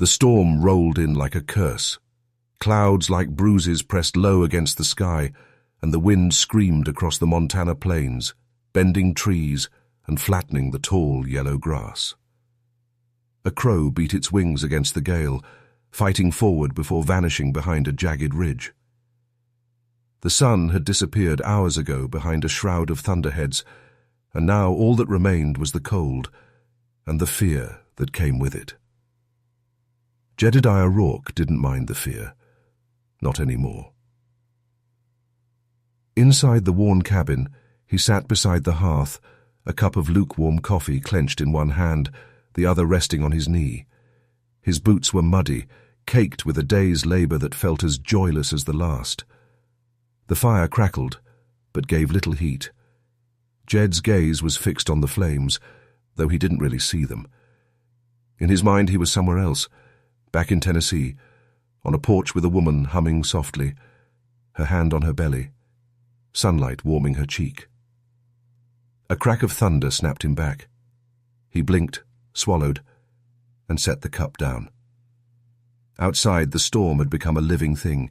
The storm rolled in like a curse. Clouds like bruises pressed low against the sky, and the wind screamed across the Montana plains, bending trees and flattening the tall yellow grass. A crow beat its wings against the gale, fighting forward before vanishing behind a jagged ridge. The sun had disappeared hours ago behind a shroud of thunderheads, and now all that remained was the cold and the fear that came with it. Jedediah Rourke didn't mind the fear. Not anymore. Inside the worn cabin, he sat beside the hearth, a cup of lukewarm coffee clenched in one hand, the other resting on his knee. His boots were muddy, caked with a day's labor that felt as joyless as the last. The fire crackled, but gave little heat. Jed's gaze was fixed on the flames, though he didn't really see them. In his mind he was somewhere else, back in Tennessee, on a porch with a woman humming softly, her hand on her belly, sunlight warming her cheek. A crack of thunder snapped him back. He blinked, swallowed, and set the cup down. Outside, the storm had become a living thing,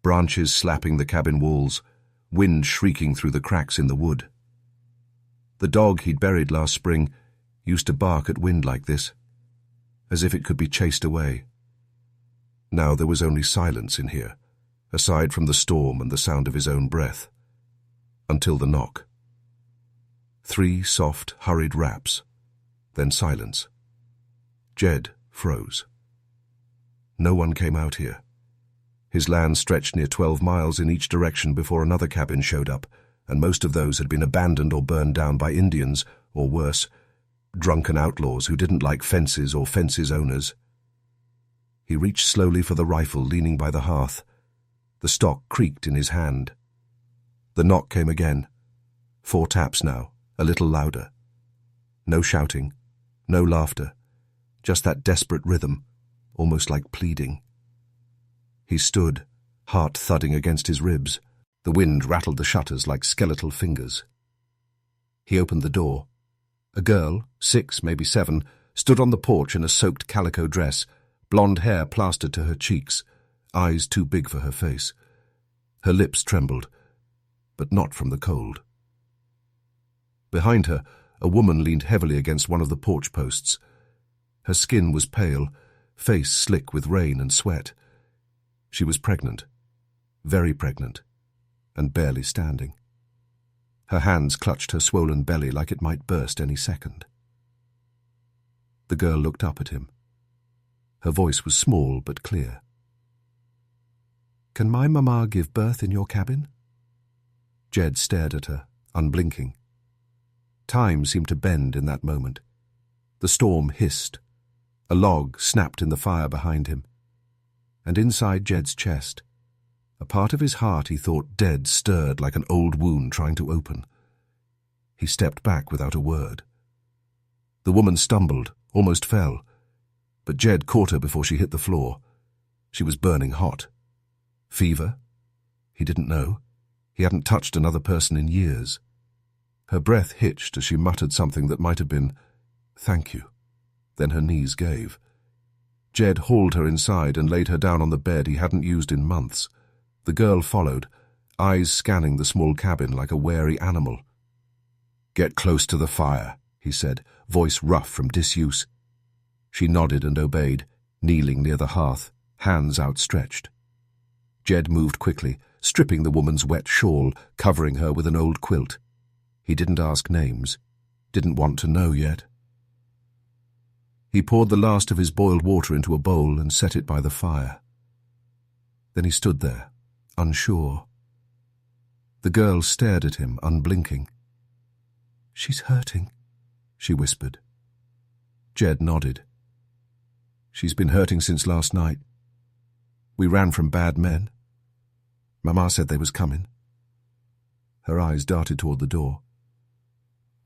branches slapping the cabin walls, wind shrieking through the cracks in the wood. The dog he'd buried last spring used to bark at wind like this, as if it could be chased away. Now there was only silence in here, aside from the storm and the sound of his own breath, until the knock. 3 soft, hurried raps, then silence. Jed froze. No one came out here. His land stretched near 12 miles in each direction before another cabin showed up, and most of those had been abandoned or burned down by Indians, or worse, drunken outlaws who didn't like fences or fences owners. He reached slowly for the rifle leaning by the hearth. The stock creaked in his hand. The knock came again. 4 taps now, a little louder. No shouting, no laughter, just that desperate rhythm, almost like pleading. He stood, heart thudding against his ribs. The wind rattled the shutters like skeletal fingers. He opened the door. A girl, 6, maybe 7, stood on the porch in a soaked calico dress, blonde hair plastered to her cheeks, eyes too big for her face. Her lips trembled, but not from the cold. Behind her, a woman leaned heavily against one of the porch posts. Her skin was pale, face slick with rain and sweat. She was pregnant, very pregnant, and barely standing. Her hands clutched her swollen belly like it might burst any second. The girl looked up at him. Her voice was small but clear. "Can my mama give birth in your cabin?" Jed stared at her, unblinking. Time seemed to bend in that moment. The storm hissed. A log snapped in the fire behind him. And inside Jed's chest, a part of his heart he thought dead stirred like an old wound trying to open. He stepped back without a word. The woman stumbled, almost fell, but Jed caught her before she hit the floor. She was burning hot. Fever? He didn't know. He hadn't touched another person in years. Her breath hitched as she muttered something that might have been, "Thank you." Then her knees gave. Jed hauled her inside and laid her down on the bed he hadn't used in months. The girl followed, eyes scanning the small cabin like a wary animal. "Get close to the fire," he said, voice rough from disuse. She nodded and obeyed, kneeling near the hearth, hands outstretched. Jed moved quickly, stripping the woman's wet shawl, covering her with an old quilt. He didn't ask names, didn't want to know yet. He poured the last of his boiled water into a bowl and set it by the fire. Then he stood there, unsure. The girl stared at him, unblinking. "She's hurting," she whispered. Jed nodded. "She's been hurting since last night. We ran from bad men. Mama said they was coming." Her eyes darted toward the door.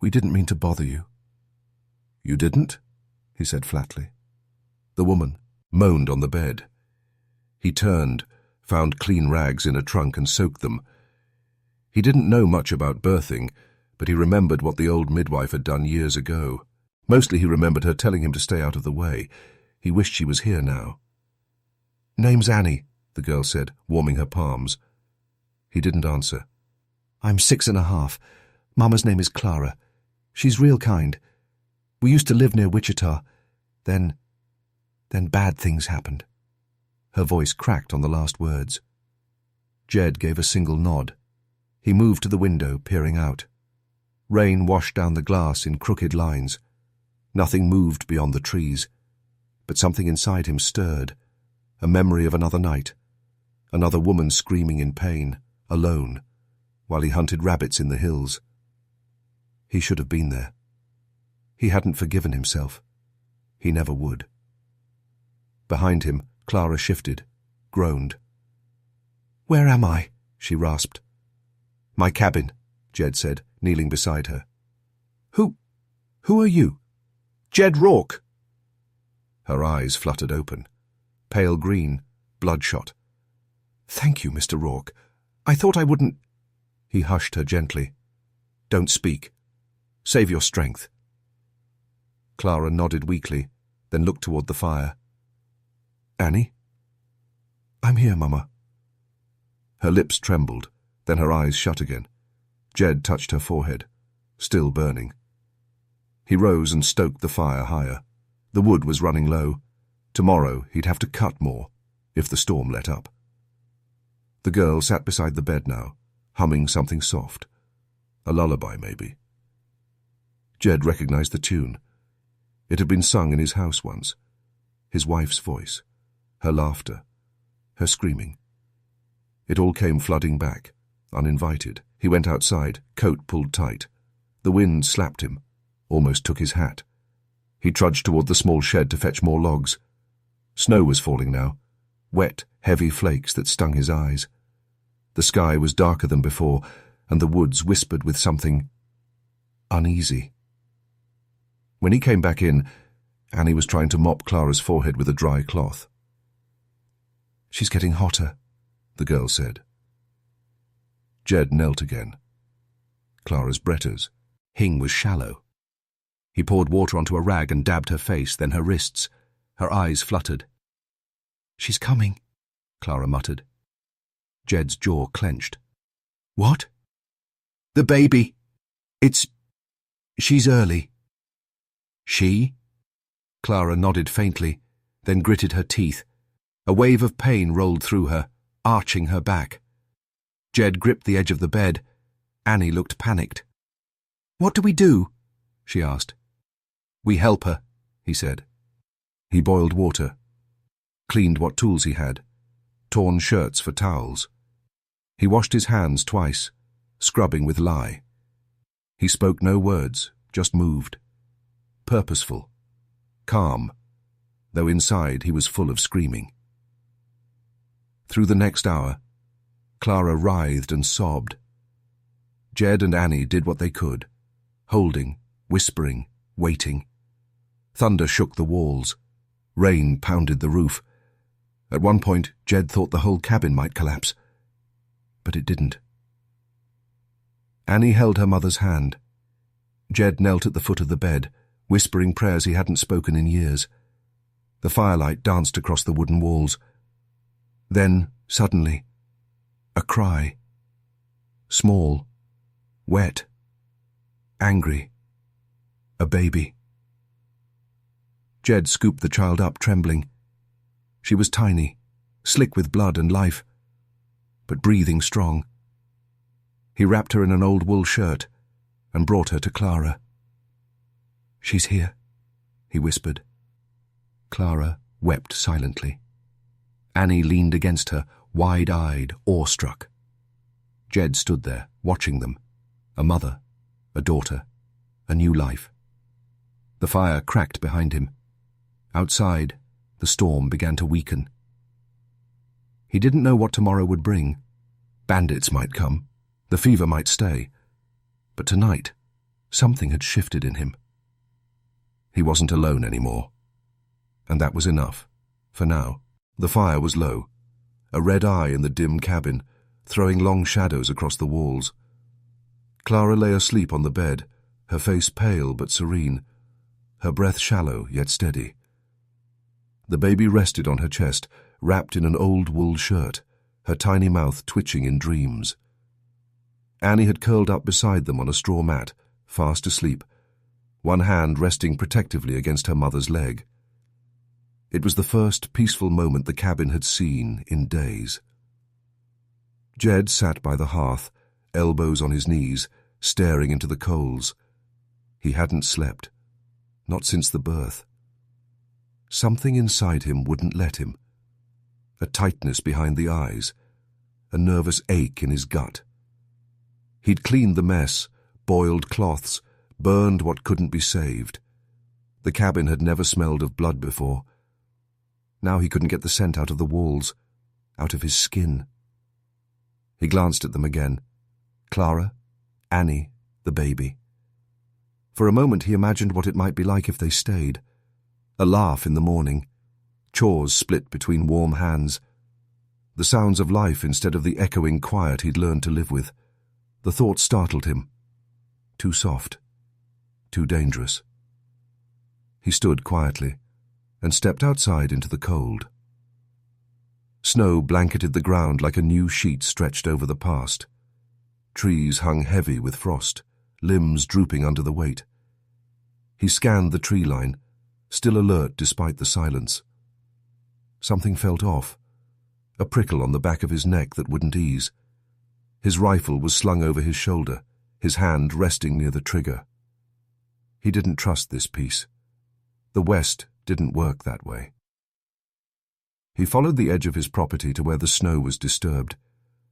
"We didn't mean to bother you." "You didn't?" he said flatly. The woman moaned on the bed. He turned, found clean rags in a trunk and soaked them. He didn't know much about birthing, but he remembered what the old midwife had done years ago. Mostly he remembered her telling him to stay out of the way. He wished she was here now. "Name's Annie," the girl said, warming her palms. He didn't answer. "I'm 6.5. Mama's name is Clara. She's real kind. We used to live near Wichita. Then bad things happened." Her voice cracked on the last words. Jed gave a single nod. He moved to the window, peering out. Rain washed down the glass in crooked lines. Nothing moved beyond the trees, but something inside him stirred, a memory of another night, another woman screaming in pain, alone, while he hunted rabbits in the hills. He should have been there. He hadn't forgiven himself. He never would. Behind him, Clara shifted, groaned. "Where am I?" she rasped. "My cabin," Jed said, kneeling beside her. Who are you?" "Jed Rourke." Her eyes fluttered open, pale green, bloodshot. "Thank you, Mr. Rourke. I thought I wouldn't—" He hushed her gently. "Don't speak. Save your strength." Clara nodded weakly, then looked toward the fire. "Annie?" "I'm here, Mama." Her lips trembled, then her eyes shut again. Jed touched her forehead, still burning. He rose and stoked the fire higher. The wood was running low. Tomorrow he'd have to cut more, if the storm let up. The girl sat beside the bed now, humming something soft. A lullaby, maybe. Jed recognized the tune. It had been sung in his house once. His wife's voice, her laughter, her screaming. It all came flooding back, uninvited. He went outside, coat pulled tight. The wind slapped him, almost took his hat. He trudged toward the small shed to fetch more logs. Snow was falling now, wet, heavy flakes that stung his eyes. The sky was darker than before, and the woods whispered with something uneasy. When he came back in, Annie was trying to mop Clara's forehead with a dry cloth. "She's getting hotter," the girl said. Jed knelt again. Clara's Bretta's. Hing was shallow. He poured water onto a rag and dabbed her face, then her wrists. Her eyes fluttered. "She's coming," Clara muttered. Jed's jaw clenched. "What?" "The baby. She's early." "She?" Clara nodded faintly, then gritted her teeth. A wave of pain rolled through her, arching her back. Jed gripped the edge of the bed. Annie looked panicked. "What do we do?" she asked. "We help her," he said. He boiled water, cleaned what tools he had, torn shirts for towels. He washed his hands twice, scrubbing with lye. He spoke no words, just moved. Purposeful, calm, though inside he was full of screaming. Through the next hour, Clara writhed and sobbed. Jed and Annie did what they could, holding, whispering, waiting. Thunder shook the walls. Rain pounded the roof. At one point, Jed thought the whole cabin might collapse. But it didn't. Annie held her mother's hand. Jed knelt at the foot of the bed, whispering prayers he hadn't spoken in years. The firelight danced across the wooden walls. Then, suddenly, a cry. Small, wet, angry. A baby. Jed scooped the child up, trembling. She was tiny, slick with blood and life, but breathing strong. He wrapped her in an old wool shirt and brought her to Clara. "She's here," he whispered. Clara wept silently. Annie leaned against her, wide-eyed, awestruck. Jed stood there, watching them. A mother, a daughter, a new life. The fire cracked behind him. Outside, the storm began to weaken. He didn't know what tomorrow would bring. Bandits might come. The fever might stay. But tonight, something had shifted in him. He wasn't alone anymore. And that was enough, for now. The fire was low, a red eye in the dim cabin, throwing long shadows across the walls. Clara lay asleep on the bed, her face pale but serene, her breath shallow yet steady. The baby rested on her chest, wrapped in an old wool shirt, her tiny mouth twitching in dreams. Annie had curled up beside them on a straw mat, fast asleep, one hand resting protectively against her mother's leg. It was the first peaceful moment the cabin had seen in days. Jed sat by the hearth, elbows on his knees, staring into the coals. He hadn't slept, not since the birth. Something inside him wouldn't let him. A tightness behind the eyes, a nervous ache in his gut. He'd cleaned the mess, boiled cloths, burned what couldn't be saved. The cabin had never smelled of blood before. Now he couldn't get the scent out of the walls, out of his skin. He glanced at them again. Clara, Annie, the baby. For a moment he imagined what it might be like if they stayed. A laugh in the morning, chores split between warm hands, the sounds of life instead of the echoing quiet he'd learned to live with. The thought startled him. Too soft, too dangerous. He stood quietly and stepped outside into the cold. Snow blanketed the ground like a new sheet stretched over the past. Trees hung heavy with frost, limbs drooping under the weight. He scanned the tree line, still alert despite the silence. Something felt off, a prickle on the back of his neck that wouldn't ease. His rifle was slung over his shoulder, his hand resting near the trigger. He didn't trust this peace. The West didn't work that way. He followed the edge of his property to where the snow was disturbed.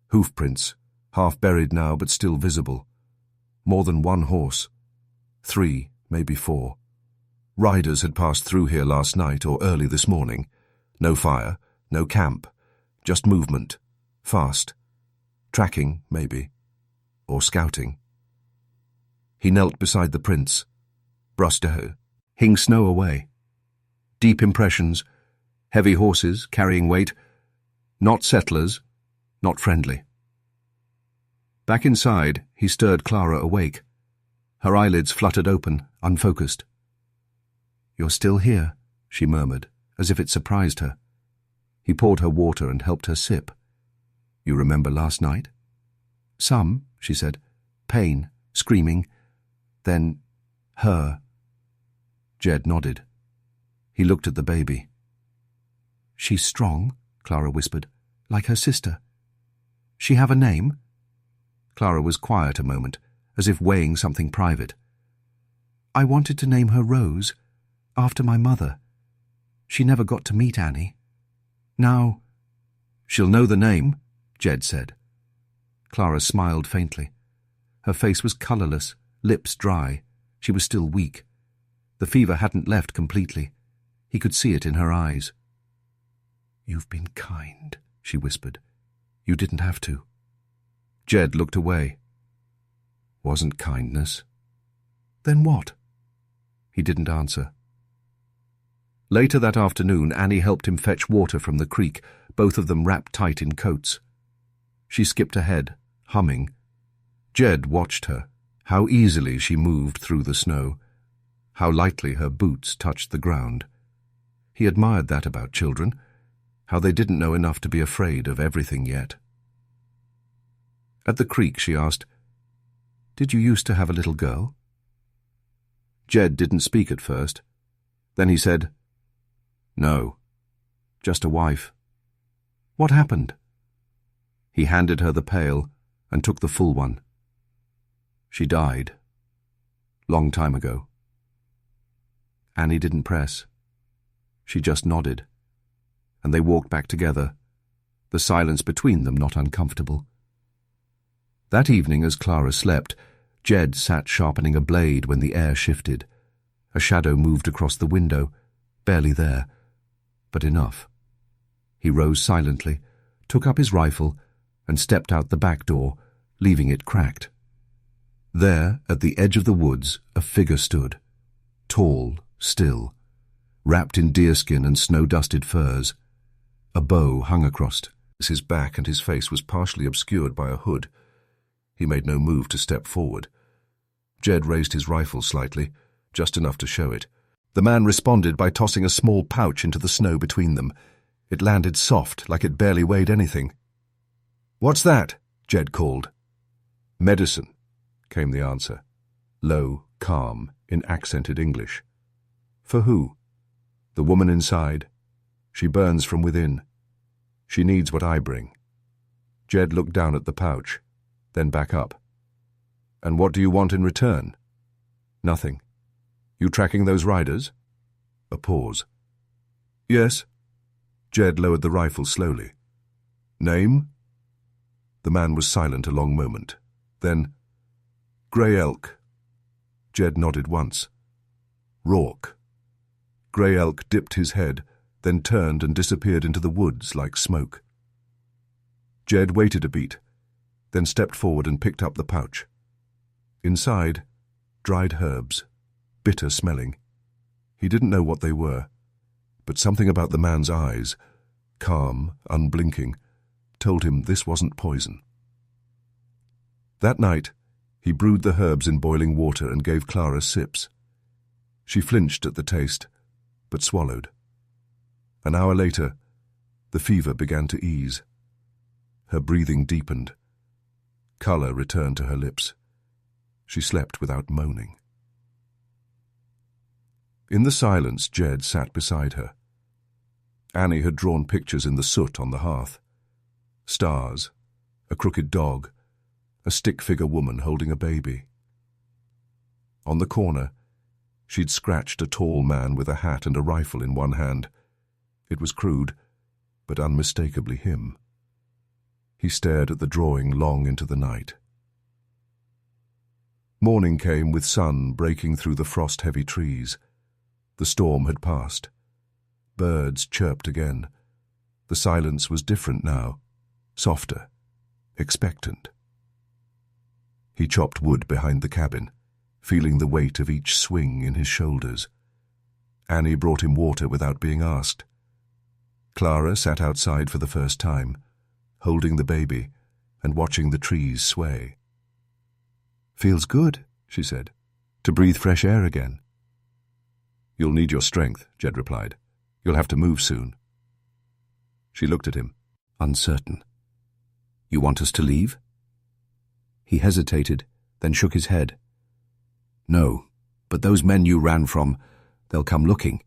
Hoofprints, half buried now but still visible. More than one horse. 3, maybe 4. Riders had passed through here last night or early this morning. No fire, no camp, just movement, fast. Tracking, maybe, or scouting. He knelt beside the prints, brushed hing snow away. Deep impressions, heavy horses carrying weight, not settlers, not friendly. Back inside, he stirred Clara awake. Her eyelids fluttered open, unfocused. "You're still here," she murmured, as if it surprised her. He poured her water and helped her sip. "You remember last night?" "Some," she said. "Pain, screaming. Then, her." Jed nodded. He looked at the baby. "She's strong," Clara whispered, "like her sister. She have a name?" Clara was quiet a moment, as if weighing something private. "I wanted to name her Rose, after my mother. She never got to meet Annie. Now—" "She'll know the name," Jed said. Clara smiled faintly. Her face was colourless, lips dry. She was still weak. The fever hadn't left completely. He could see it in her eyes. "You've been kind," she whispered. "You didn't have to." Jed looked away. "Wasn't kindness." "Then what?" He didn't answer. Later that afternoon, Annie helped him fetch water from the creek, both of them wrapped tight in coats. She skipped ahead, humming. Jed watched her, how easily she moved through the snow, how lightly her boots touched the ground. He admired that about children, how they didn't know enough to be afraid of everything yet. At the creek, she asked, "Did you used to have a little girl?" Jed didn't speak at first. Then he said, "No, just a wife." "What happened?" He handed her the pail and took the full one. "She died. Long time ago." Annie didn't press. She just nodded, and they walked back together, the silence between them not uncomfortable. That evening, as Clara slept, Jed sat sharpening a blade when the air shifted. A shadow moved across the window, barely there, but enough. He rose silently, took up his rifle, and stepped out the back door, leaving it cracked. There, at the edge of the woods, a figure stood, tall, still, wrapped in deerskin and snow-dusted furs. A bow hung across his back, and his face was partially obscured by a hood. He made no move to step forward. Jed raised his rifle slightly, just enough to show it. The man responded by tossing a small pouch into the snow between them. It landed soft, like it barely weighed anything. "What's that?" Jed called. "Medicine," came the answer. Low, calm, in accented English. "For who?" "The woman inside. She burns from within. She needs what I bring." Jed looked down at the pouch, then back up. "And what do you want in return?" "Nothing." "You tracking those riders?" A pause. "Yes." Jed lowered the rifle slowly. "Name?" The man was silent a long moment. Then, "Grey Elk." Jed nodded once. "Rourke." Grey Elk dipped his head, then turned and disappeared into the woods like smoke. Jed waited a beat, then stepped forward and picked up the pouch. Inside, dried herbs, bitter-smelling. He didn't know what they were, but something about the man's eyes, calm, unblinking, told him this wasn't poison. That night, he brewed the herbs in boiling water and gave Clara sips. She flinched at the taste, but swallowed. An hour later, the fever began to ease. Her breathing deepened. Colour returned to her lips. She slept without moaning. In the silence, Jed sat beside her. Annie had drawn pictures in the soot on the hearth. Stars, a crooked dog, a stick-figure woman holding a baby. On the corner, she'd scratched a tall man with a hat and a rifle in one hand. It was crude, but unmistakably him. He stared at the drawing long into the night. Morning came with sun breaking through the frost-heavy trees. The storm had passed. Birds chirped again. The silence was different now, softer, expectant. He chopped wood behind the cabin, feeling the weight of each swing in his shoulders. Annie brought him water without being asked. Clara sat outside for the first time, holding the baby and watching the trees sway. "Feels good," she said, "to breathe fresh air again." "You'll need your strength," Jed replied. "You'll have to move soon." She looked at him, uncertain. "You want us to leave?" He hesitated, then shook his head. "No, but those men you ran from, they'll come looking.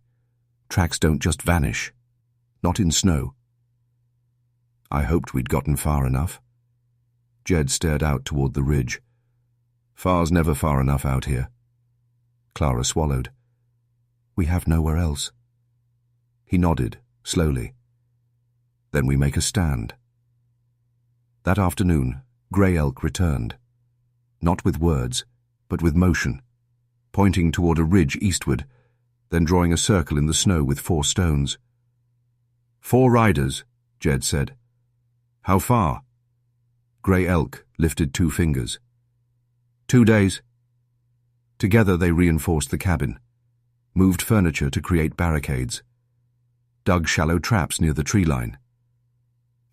Tracks don't just vanish. Not in snow." I hoped we'd gotten far enough. Jed stared out toward the ridge. "Far's never far enough out here." Clara swallowed. "We have nowhere else." He nodded, slowly. "Then we make a stand." That afternoon, Grey Elk returned. Not with words, but with motion, pointing toward a ridge eastward, then drawing a circle in the snow with 4 stones. "4 riders," Jed said. "How far?" Grey Elk lifted 2 fingers. 2 days. Together they reinforced the cabin, moved furniture to create barricades, dug shallow traps near the tree line.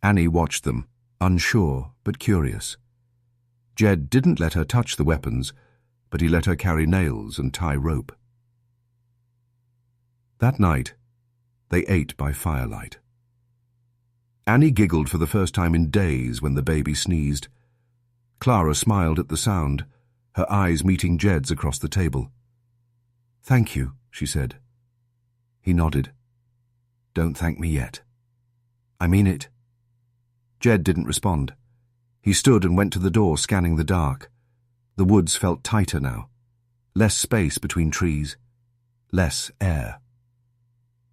Annie watched them, unsure but curious. Jed didn't let her touch the weapons, but he let her carry nails and tie rope. That night, they ate by firelight. Annie giggled for the first time in days when the baby sneezed. Clara smiled at the sound, her eyes meeting Jed's across the table. "Thank you," she said. He nodded. "Don't thank me yet." "I mean it." Jed didn't respond. He stood and went to the door, scanning the dark. The woods felt tighter now. Less space between trees. Less air.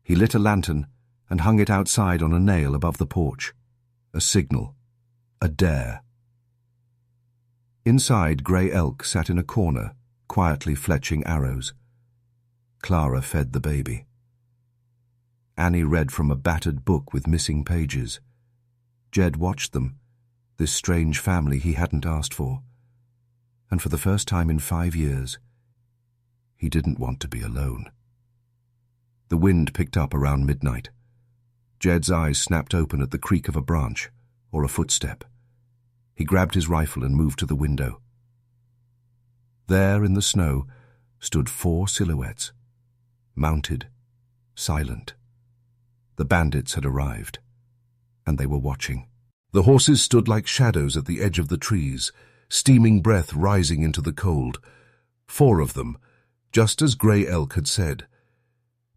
He lit a lantern and hung it outside on a nail above the porch. A signal. A dare. Inside, Grey Elk sat in a corner, quietly fletching arrows. Clara fed the baby. Annie read from a battered book with missing pages. Jed watched them, this strange family he hadn't asked for. And for the first time in 5 years, he didn't want to be alone. The wind picked up around midnight. Jed's eyes snapped open at the creak of a branch or a footstep. He grabbed his rifle and moved to the window. There in the snow stood 4 silhouettes, mounted, silent. The bandits had arrived, and they were watching. The horses stood like shadows at the edge of the trees, steaming breath rising into the cold. 4 of them, just as Grey Elk had said.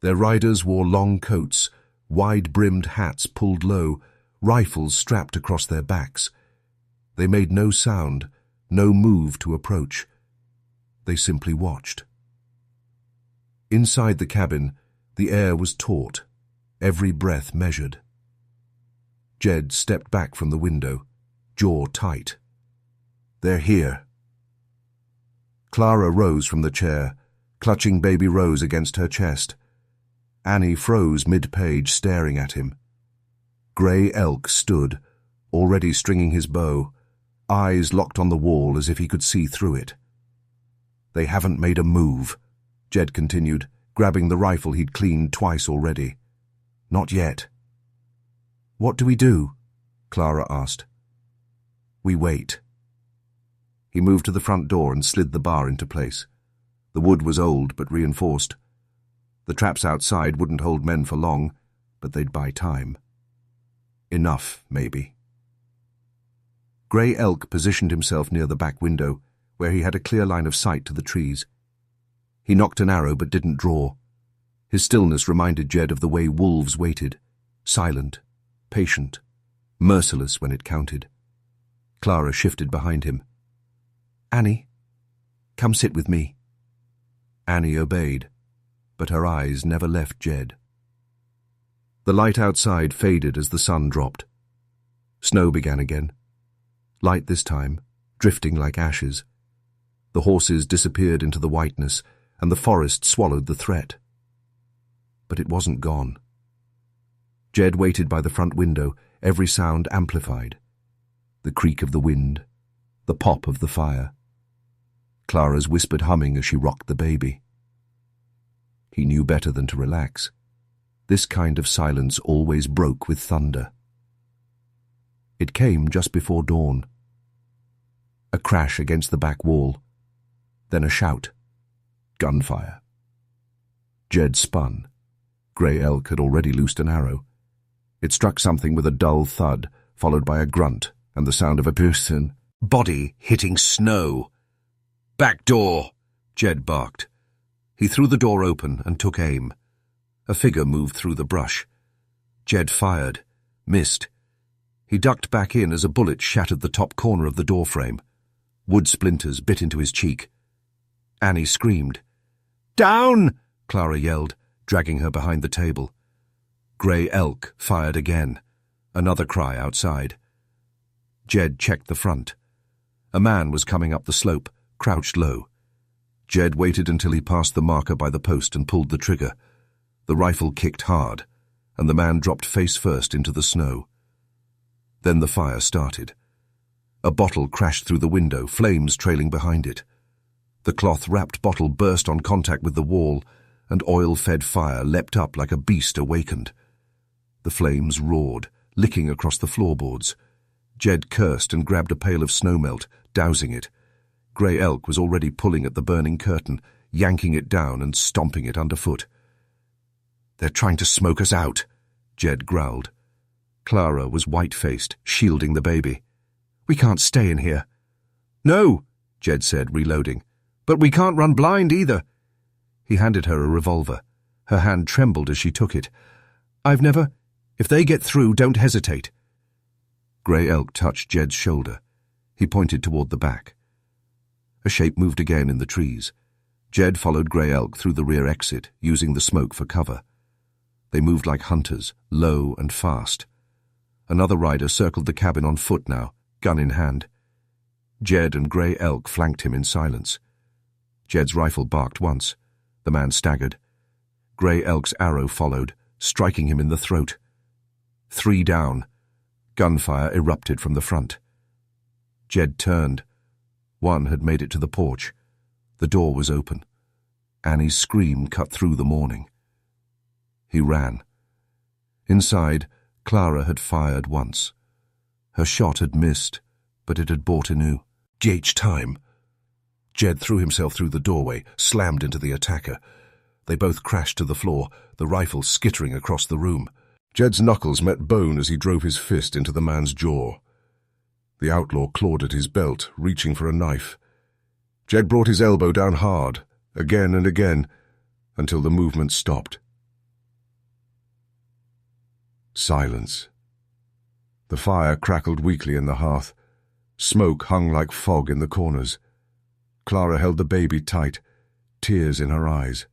Their riders wore long coats, wide-brimmed hats pulled low, rifles strapped across their backs. They made no sound, no move to approach. They simply watched. Inside the cabin, the air was taut, every breath measured. Jed stepped back from the window, jaw tight. They're here. Clara rose from the chair, clutching baby Rose against her chest. Annie froze mid-page, staring at him. Grey Elk stood, already stringing his bow, eyes locked on the wall as if he could see through it. They haven't made a move, Jed continued, grabbing the rifle he'd cleaned twice already. Not yet. What do we do? Clara asked. We wait. He moved to the front door and slid the bar into place. The wood was old but reinforced. The traps outside wouldn't hold men for long, but they'd buy time. Enough, maybe. Grey Elk positioned himself near the back window, where he had a clear line of sight to the trees. He nocked an arrow but didn't draw. His stillness reminded Jed of the way wolves waited, silent, patient, merciless when it counted. Clara shifted behind him. Annie, come sit with me. Annie obeyed, but her eyes never left Jed. The light outside faded as the sun dropped. Snow began again. Light this time, drifting like ashes. The horses disappeared into the whiteness, and the forest swallowed the threat. But it wasn't gone. Jed waited by the front window, every sound amplified. The creak of the wind, the pop of the fire. Clara's whispered humming as she rocked the baby. He knew better than to relax. This kind of silence always broke with thunder. It came just before dawn. A crash against the back wall, then a shout. Gunfire. Jed spun. Grey Elk had already loosed an arrow. It struck something with a dull thud, followed by a grunt and the sound of a person, body hitting snow. Back door, Jed barked. He threw the door open and took aim. A figure moved through the brush. Jed fired, missed. He ducked back in as a bullet shattered the top corner of the doorframe. Wood splinters bit into his cheek. Annie screamed. Down! Clara yelled, dragging her behind the table. Grey Elk fired again. Another cry outside. Jed checked the front. A man was coming up the slope, crouched low. Jed waited until he passed the marker by the post and pulled the trigger. The rifle kicked hard, and the man dropped face first into the snow. Then the fire started. A bottle crashed through the window, flames trailing behind it. The cloth-wrapped bottle burst on contact with the wall, and oil-fed fire leapt up like a beast awakened. The flames roared, licking across the floorboards. Jed cursed and grabbed a pail of snowmelt, dousing it. Grey Elk was already pulling at the burning curtain, yanking it down and stomping it underfoot. They're trying to smoke us out, Jed growled. Clara was white-faced, shielding the baby. We can't stay in here. No, Jed said, reloading. But we can't run blind either. He handed her a revolver. Her hand trembled as she took it. If they get through, don't hesitate. Grey Elk touched Jed's shoulder. He pointed toward the back. A shape moved again in the trees. Jed followed Grey Elk through the rear exit, using the smoke for cover. They moved like hunters, low and fast. Another rider circled the cabin on foot now, gun in hand. Jed and Grey Elk flanked him in silence. Jed's rifle barked once. The man staggered. Grey Elk's arrow followed, striking him in the throat. 3 down. Gunfire erupted from the front. Jed turned. One had made it to the porch. The door was open. Annie's scream cut through the morning. He ran. Inside, Clara had fired once. Her shot had missed, but it had bought anew. Gauge time. Jed threw himself through the doorway, slammed into the attacker. They both crashed to the floor, the rifle skittering across the room. Jed's knuckles met bone as he drove his fist into the man's jaw. The outlaw clawed at his belt, reaching for a knife. Jed brought his elbow down hard, again and again, until the movement stopped. Silence. The fire crackled weakly in the hearth. Smoke hung like fog in the corners. Clara held the baby tight, tears in her eyes.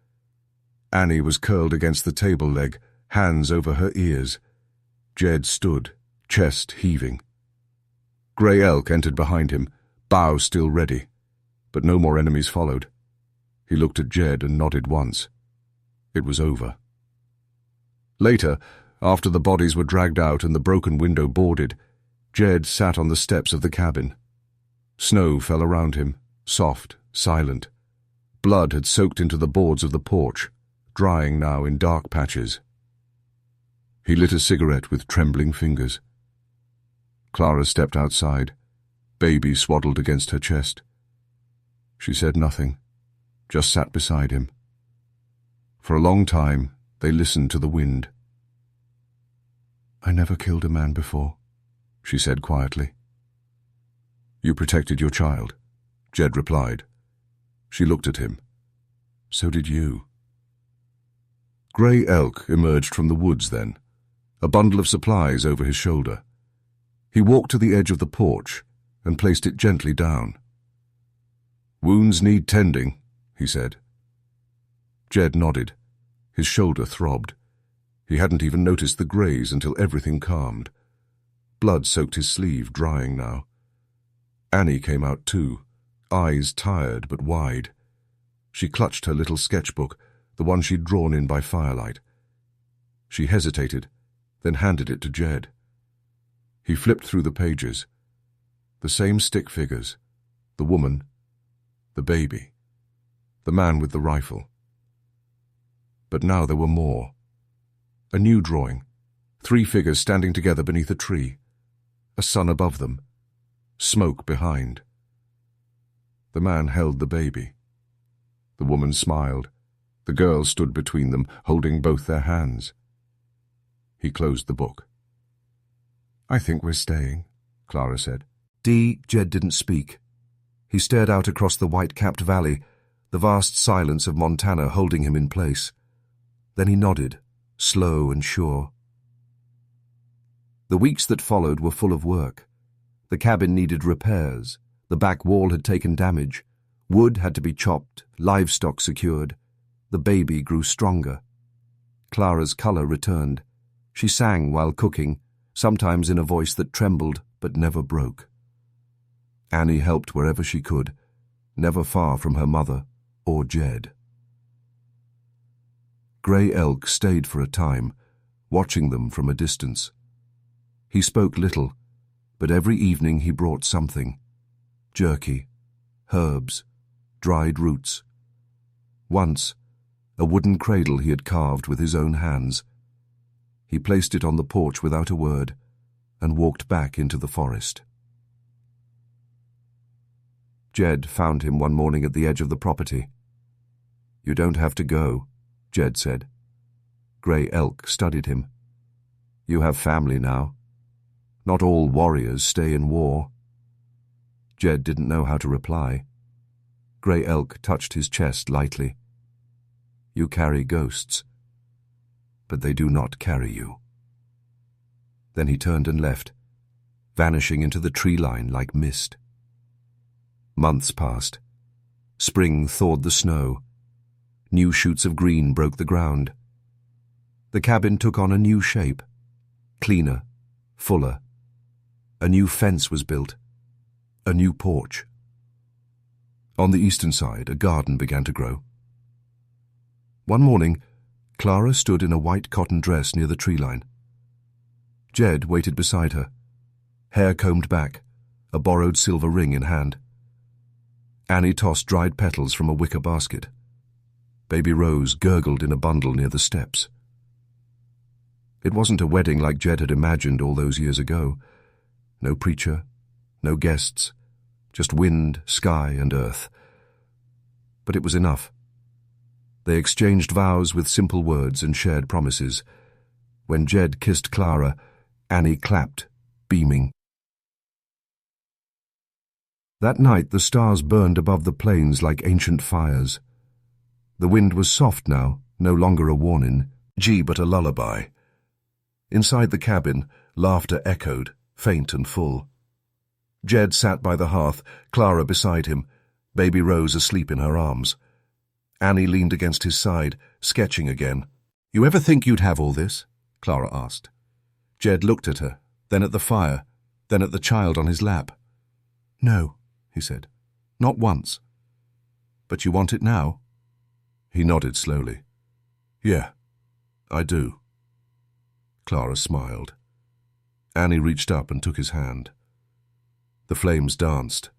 Annie was curled against the table leg, hands over her ears. Jed stood, chest heaving. Grey Elk entered behind him, bow still ready, but no more enemies followed. He looked at Jed and nodded once. It was over. Later, after the bodies were dragged out and the broken window boarded, Jed sat on the steps of the cabin. Snow fell around him, soft, silent. Blood had soaked into the boards of the porch, drying now in dark patches. He lit a cigarette with trembling fingers. Clara stepped outside, baby swaddled against her chest. She said nothing, just sat beside him. For a long time, they listened to the wind. "I never killed a man before," she said quietly. "You protected your child," Jed replied. She looked at him. "So did you." Grey Elk emerged from the woods then, a bundle of supplies over his shoulder. He walked to the edge of the porch and placed it gently down. "Wounds need tending," he said. Jed nodded. His shoulder throbbed. He hadn't even noticed the graze until everything calmed. Blood soaked his sleeve, drying now. Annie came out too, eyes tired but wide. She clutched her little sketchbook, the one she'd drawn in by firelight. She hesitated, then handed it to Jed. He flipped through the pages. The same stick figures. The woman, the baby, the man with the rifle. But now there were more. A new drawing. 3 figures standing together beneath a tree. A sun above them. Smoke behind. The man held the baby. The woman smiled. The girl stood between them, holding both their hands. He closed the book. "I think we're staying," Clara said. Jed didn't speak. He stared out across the white-capped valley, the vast silence of Montana holding him in place. Then he nodded, slow and sure. The weeks that followed were full of work. The cabin needed repairs. The back wall had taken damage. Wood had to be chopped, livestock secured. The baby grew stronger. Clara's colour returned. She sang while cooking, sometimes in a voice that trembled but never broke. Annie helped wherever she could, never far from her mother or Jed. Grey Elk stayed for a time, watching them from a distance. He spoke little, but every evening he brought something. Jerky, herbs, dried roots. Once, a wooden cradle he had carved with his own hands. He placed it on the porch without a word and walked back into the forest. Jed found him one morning at the edge of the property. "You don't have to go," Jed said. Grey Elk studied him. "You have family now. Not all warriors stay in war." Jed didn't know how to reply. Grey Elk touched his chest lightly. "You carry ghosts, but they do not carry you." Then he turned and left, vanishing into the tree line like mist. Months passed. Spring thawed the snow. New shoots of green broke the ground. The cabin took on a new shape, cleaner, fuller. A new fence was built, a new porch. On the eastern side, a garden began to grow. One morning, Clara stood in a white cotton dress near the tree line. Jed waited beside her, hair combed back, a borrowed silver ring in hand. Annie tossed dried petals from a wicker basket. Baby Rose gurgled in a bundle near the steps. It wasn't a wedding like Jed had imagined all those years ago. No preacher, no guests, just wind, sky, and earth. But it was enough. They exchanged vows with simple words and shared promises. When Jed kissed Clara, Annie clapped, beaming. That night the stars burned above the plains like ancient fires. The wind was soft now, no longer a warning, but a lullaby. Inside the cabin, laughter echoed, faint and full. Jed sat by the hearth, Clara beside him, baby Rose asleep in her arms. Annie leaned against his side, sketching again. "You ever think you'd have all this?" Clara asked. Jed looked at her, then at the fire, then at the child on his lap. "No," he said. "Not once." "But you want it now?" He nodded slowly. "Yeah, I do." Clara smiled. Annie reached up and took his hand. The flames danced.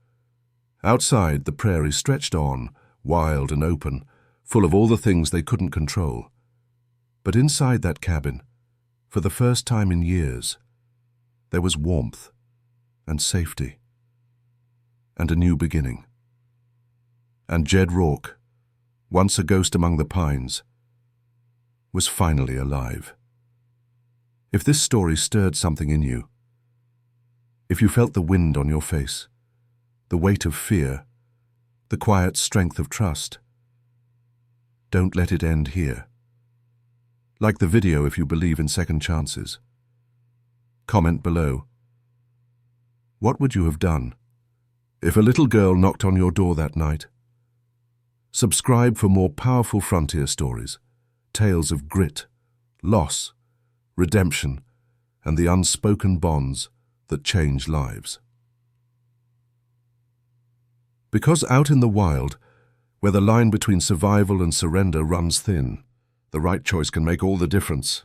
Outside, the prairie stretched on, wild and open, full of all the things they couldn't control. But inside that cabin, for the first time in years, there was warmth and safety and a new beginning. And Jed Rourke, once a ghost among the pines, was finally alive. If this story stirred something in you, if you felt the wind on your face, the weight of fear, the quiet strength of trust, don't let it end here. Like the video if you believe in second chances. Comment below. What would you have done if a little girl knocked on your door that night? Subscribe for more powerful frontier stories, tales of grit, loss, redemption, and the unspoken bonds that change lives. Because out in the wild, where the line between survival and surrender runs thin, the right choice can make all the difference.